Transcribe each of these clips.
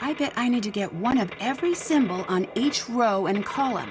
I bet I need to get one of every symbol on each row and column.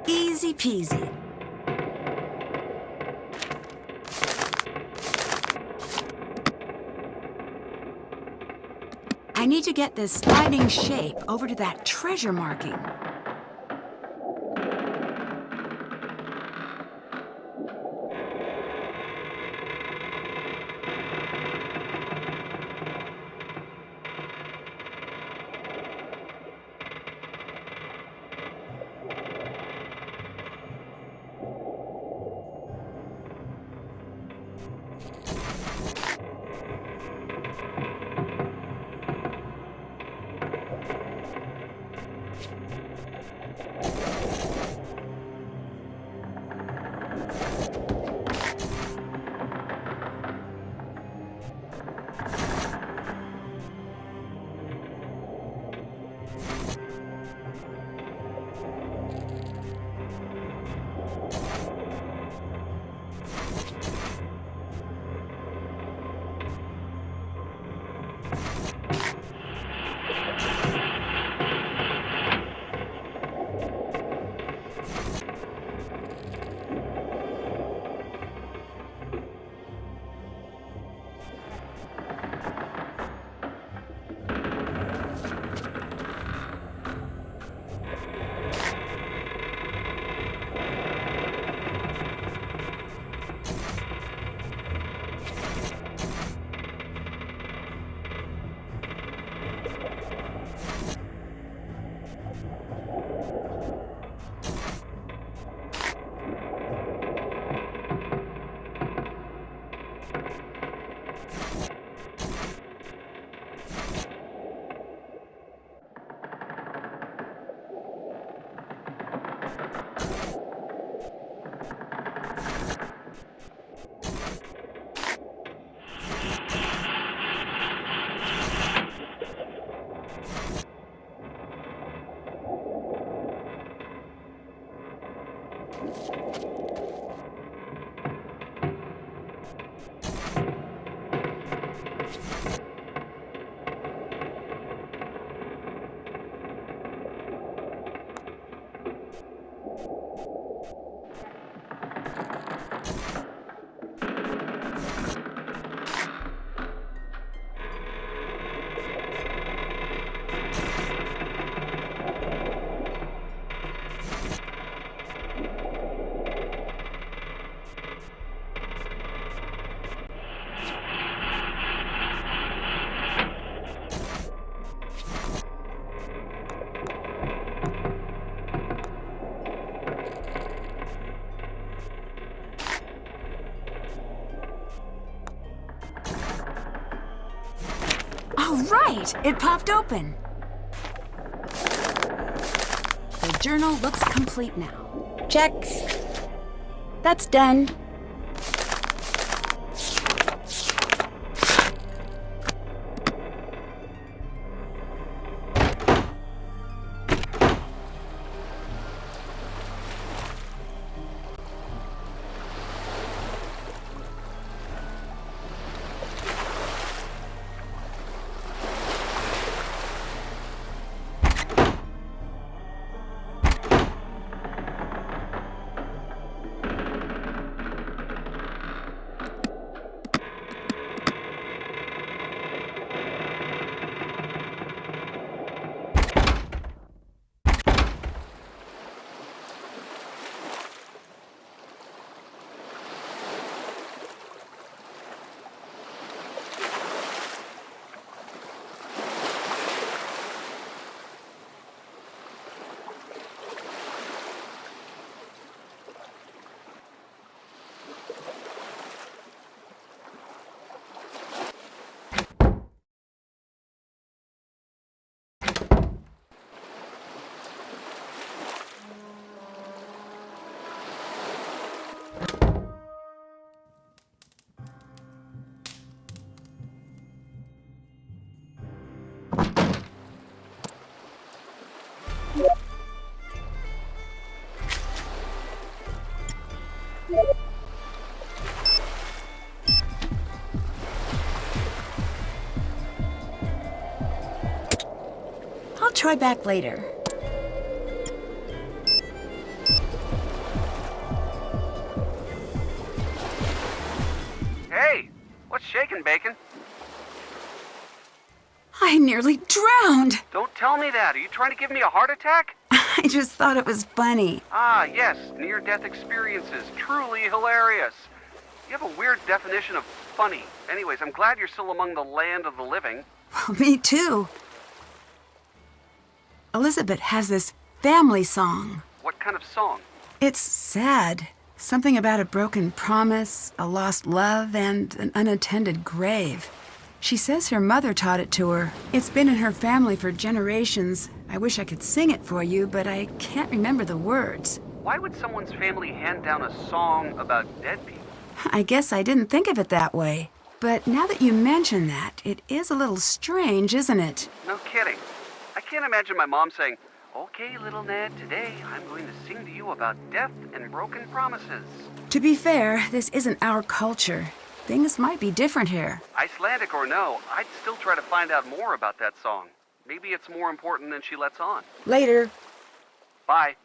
Easy peasy. I need to get this sliding shape over to that treasure marking. right! It popped open. The journal looks complete now. Check. That's done. I'll try back later. Hey, what's shaking, Bacon? I nearly drowned. Don't tell me that. Are you trying to give me a heart attack? I just thought it was funny. Ah, yes, near-death experiences. Truly hilarious. You have a weird definition of funny. Anyways, I'm glad you're still among the land of the living. Well, me too. Elizabeth has this family song. What kind of song? It's sad. Something about a broken promise, a lost love, and an unattended grave. She says her mother taught it to her. It's been in her family for generations. I wish I could sing it for you, but I can't remember the words. Why would someone's family hand down a song about dead people? I guess I didn't think of it that way. But now that you mention that, it is a little strange, isn't it? No kidding. I can't imagine my mom saying, "Okay, little Ned, today I'm going to sing to you about death and broken promises." To be fair, this isn't our culture. Things might be different here. Icelandic or no, I'd still try to find out more about that song. Maybe it's more important than she lets on. Later. Bye.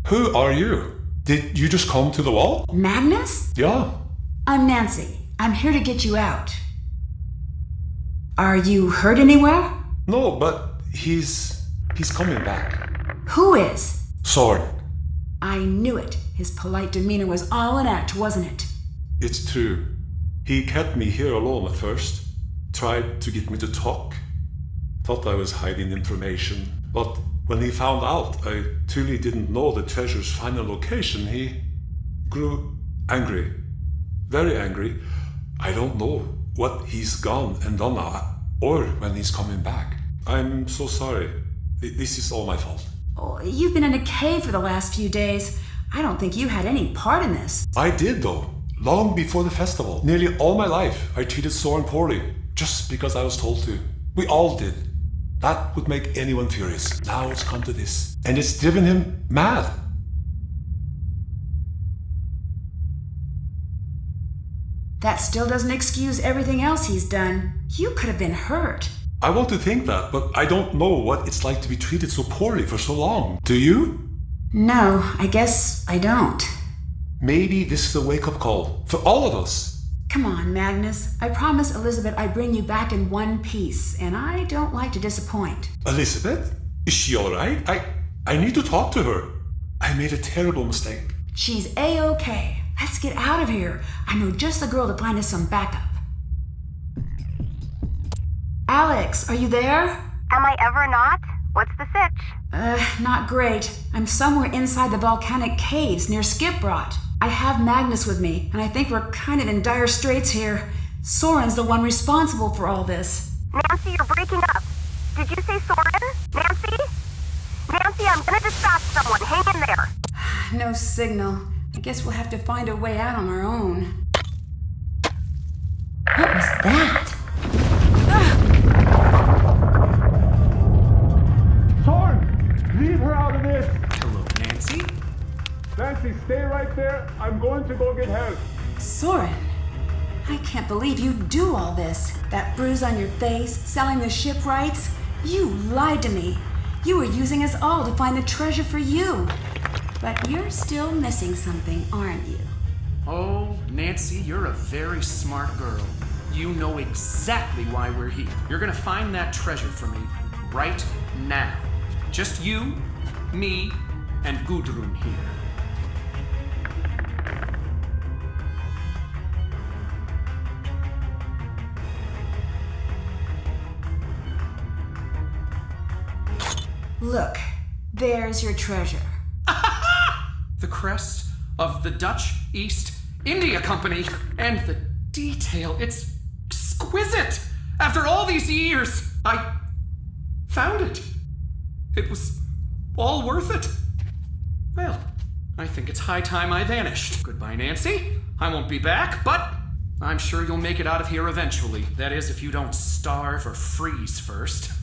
Who are you? Did you just come to the wall? Magnus? Yeah. I'm Nancy. I'm here to get you out. Are you hurt anywhere? No, but he's coming back. Who is? Soren. I knew it. His polite demeanor was all an act, wasn't it? It's true. He kept me here alone at first. Tried to get me to talk. Thought I was hiding information. But when he found out I truly didn't know the treasure's final location, he grew angry. Very angry. I don't know what he's gone and done or when he's coming back. I'm so sorry. This is all my fault. Oh, you've been in a cave for the last few days. I don't think you had any part in this. I did, though. Long before the festival. Nearly all my life, I treated Soren poorly, just because I was told to. We all did. That would make anyone furious. Now it's come to this. And it's driven him mad. That still doesn't excuse everything else he's done. You could have been hurt. I want to think that, but I don't know what it's like to be treated so poorly for so long. Do you? No, I guess I don't. Maybe this is a wake-up call for all of us. Come on, Magnus. I promised Elizabeth I'd bring you back in one piece, and I don't like to disappoint. Elizabeth? Is she alright? I need to talk to her. I made a terrible mistake. She's A-okay. Let's get out of here. I know just the girl to find us some backup. Alex, are you there? Am I ever not? What's the sitch? Not great. I'm somewhere inside the volcanic caves near Skiprot. I have Magnus with me, and I think we're kind of in dire straits here. Soren's the one responsible for all this. Nancy, you're breaking up. Did you say Soren? Nancy? Nancy, I'm gonna dispatch someone. Hang in there. No signal. I guess we'll have to find a way out on our own. What was that? Soren! Leave her out of this! Hello, Nancy? Nancy, stay right there. I'm going to go get help. Soren, I can't believe you do all this. That bruise on your face, selling the shipwrights. You lied to me. You were using us all to find the treasure for you. But you're still missing something, aren't you? Oh, Nancy, you're a very smart girl. You know exactly why we're here. You're gonna find that treasure for me right now. Just you, me, and Gudrun here. Look, there's your treasure. The crest of the Dutch East India Company. And the detail, it's exquisite. After all these years, I found it. It was all worth it. Well, I think it's high time I vanished. Goodbye, Nancy. I won't be back, but I'm sure you'll make it out of here eventually. That is, if you don't starve or freeze first.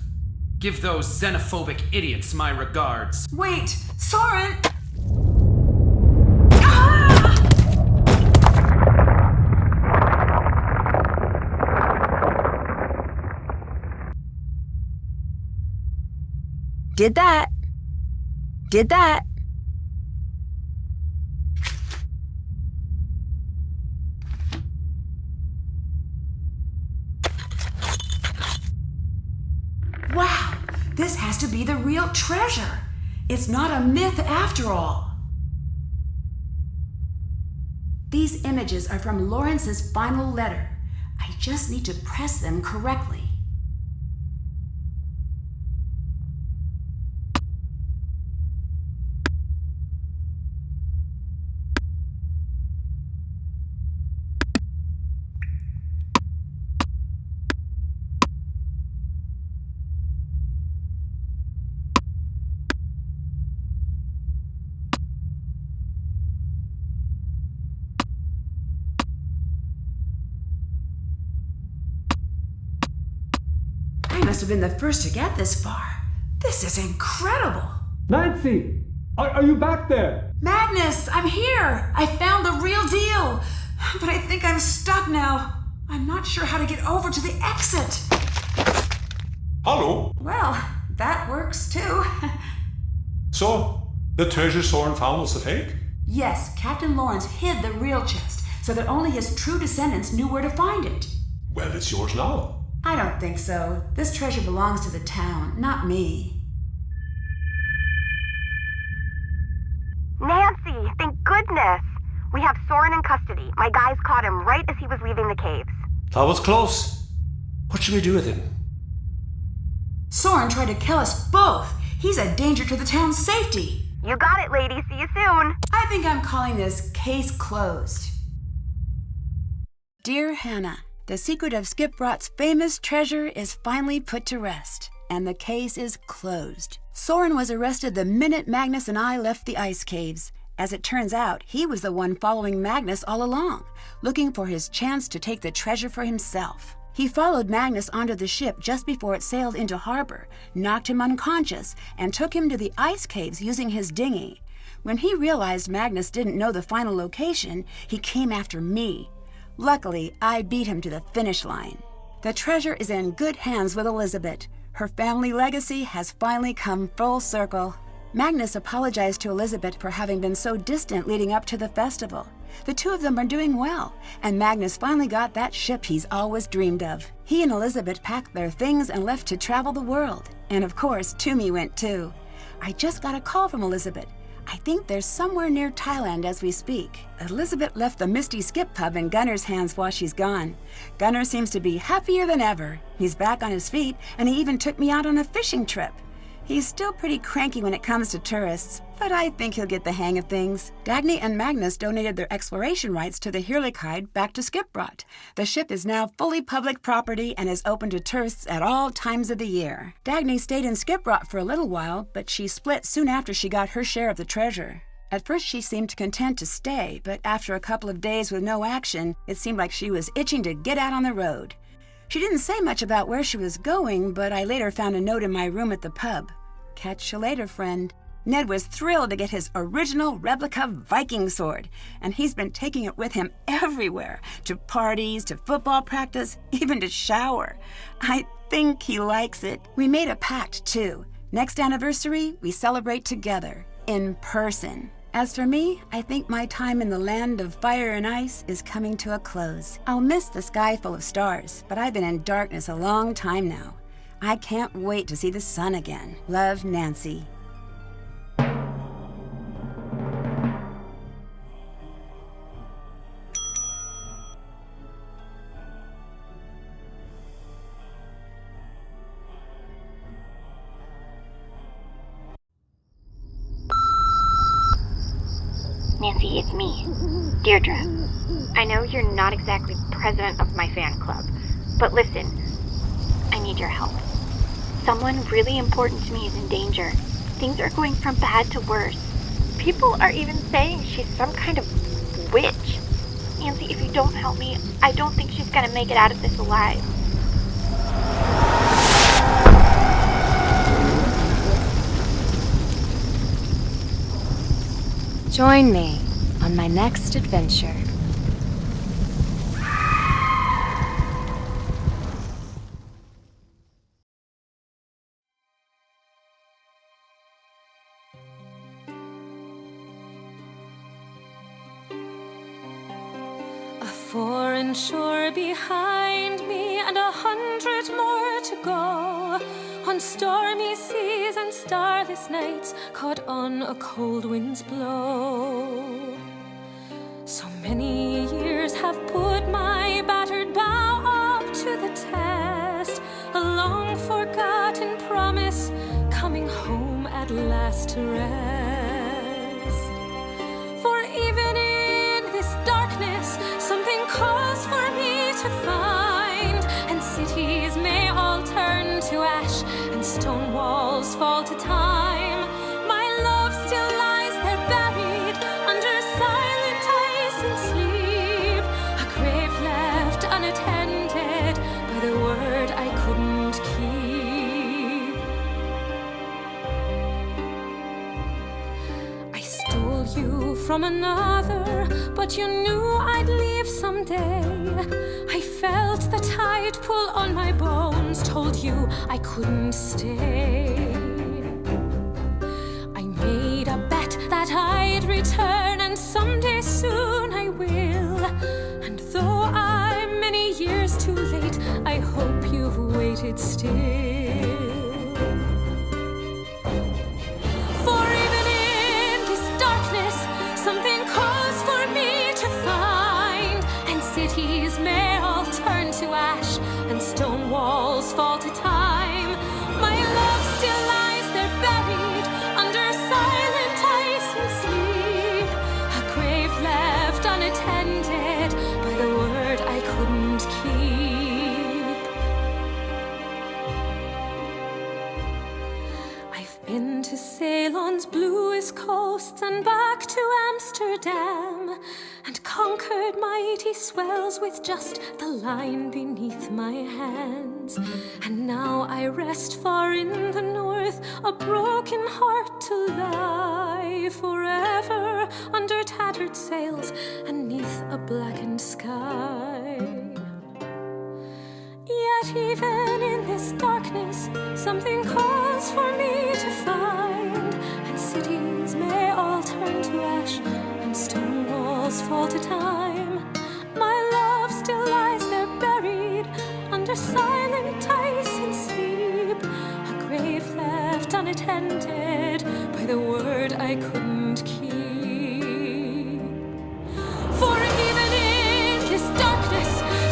Give those xenophobic idiots my regards. Wait, Soren! Did that. Wow, this has to be the real treasure. It's not a myth after all. These images are from Lawrence's final letter. I just need to press them correctly. I must have been the first to get this far. This is incredible. Nancy! Are you back there? Magnus, I'm here. I found the real deal. But I think I'm stuck now. I'm not sure how to get over to the exit. Hello? Well, that works too. So, the treasure Soren found was a fake? Yes, Captain Lawrence hid the real chest so that only his true descendants knew where to find it. Well, it's yours now. I don't think so. This treasure belongs to the town, not me. Nancy, thank goodness. We have Soren in custody. My guys caught him right as he was leaving the caves. That was close. What should we do with him? Soren tried to kill us both. He's a danger to the town's safety. You got it, lady. See you soon. I think I'm calling this case closed. Dear Hannah, the secret of Skiprot's famous treasure is finally put to rest, and the case is closed. Soren was arrested the minute Magnus and I left the ice caves. As it turns out, he was the one following Magnus all along, looking for his chance to take the treasure for himself. He followed Magnus onto the ship just before it sailed into harbor, knocked him unconscious, and took him to the ice caves using his dinghy. When he realized Magnus didn't know the final location, he came after me. Luckily, I beat him to the finish line. The treasure is in good hands with Elizabeth. Her family legacy has finally come full circle. Magnus apologized to Elizabeth for having been so distant leading up to the festival. The two of them are doing well, and Magnus finally got that ship he's always dreamed of. He and Elizabeth packed their things and left to travel the world. And of course, Toomey went too. I just got a call from Elizabeth. I think they're somewhere near Thailand as we speak. Elizabeth left the Misty Skip pub in Gunner's hands while she's gone. Gunner seems to be happier than ever. He's back on his feet, and he even took me out on a fishing trip. He's still pretty cranky when it comes to tourists, but I think he'll get the hang of things. Dagny and Magnus donated their exploration rights to the Hirlikide back to Skipbrot. The ship is now fully public property and is open to tourists at all times of the year. Dagny stayed in Skipbrot for a little while, but she split soon after she got her share of the treasure. At first she seemed content to stay, but after a couple of days with no action, it seemed like she was itching to get out on the road. She didn't say much about where she was going, but I later found a note in my room at the pub. Catch you later, friend. Ned was thrilled to get his original replica Viking sword, and he's been taking it with him everywhere, to parties, to football practice, even to shower. I think he likes it. We made a pact, too. Next anniversary, we celebrate together, in person. As for me, I think my time in the land of fire and ice is coming to a close. I'll miss the sky full of stars, but I've been in darkness a long time now. I can't wait to see the sun again. Love, Nancy. Nancy, it's me, Deirdre. I know you're not exactly president of my fan club, but listen, I need your help. Someone really important to me is in danger. Things are going from bad to worse. People are even saying she's some kind of witch. Nancy, if you don't help me, I don't think she's gonna make it out of this alive. Join me on my next adventure. A foreign shore behind me and 100 more to go, on stormy seas and starless nights, caught on a cold wind's blow. So many years have put my battered bow up to the test, a long forgotten promise coming home at last to rest. For even in this darkness, something calls for me to find, and cities may all turn to ash and stone walls fall to time. My love still lies there buried under silent ice and sleep, a grave left unattended by the word I couldn't keep. I stole you from another, but you knew I'd leave someday. I felt the tide pull on my bones, told you I couldn't stay. I made a bet that I'd return, and someday soon I will. And though I'm many years too late, I hope you've waited still. For even in this darkness, something calls for me to find, and cities may all turn to ash and stone walls fall to time. My love still lies there buried under silent ice and sleep, a grave left unattended by the word I couldn't keep. I've been to Ceylon's bluest coasts and back to Amsterdam, and conquered mighty swells with just the line beneath my hands. And now I rest far in the north, a broken heart to lie forever shore, under tattered sails and 'neath a blackened sky. Yet even in this darkness, something calls for me to find, and cities may all turn to ash, and stone walls fall to time. My love still lies there buried, under silent ice and sleep, a grave left unattended by the word I couldn't keep. For even in this darkness,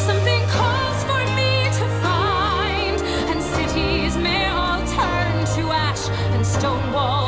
something calls for me to find, and cities may all turn to ash, and stone walls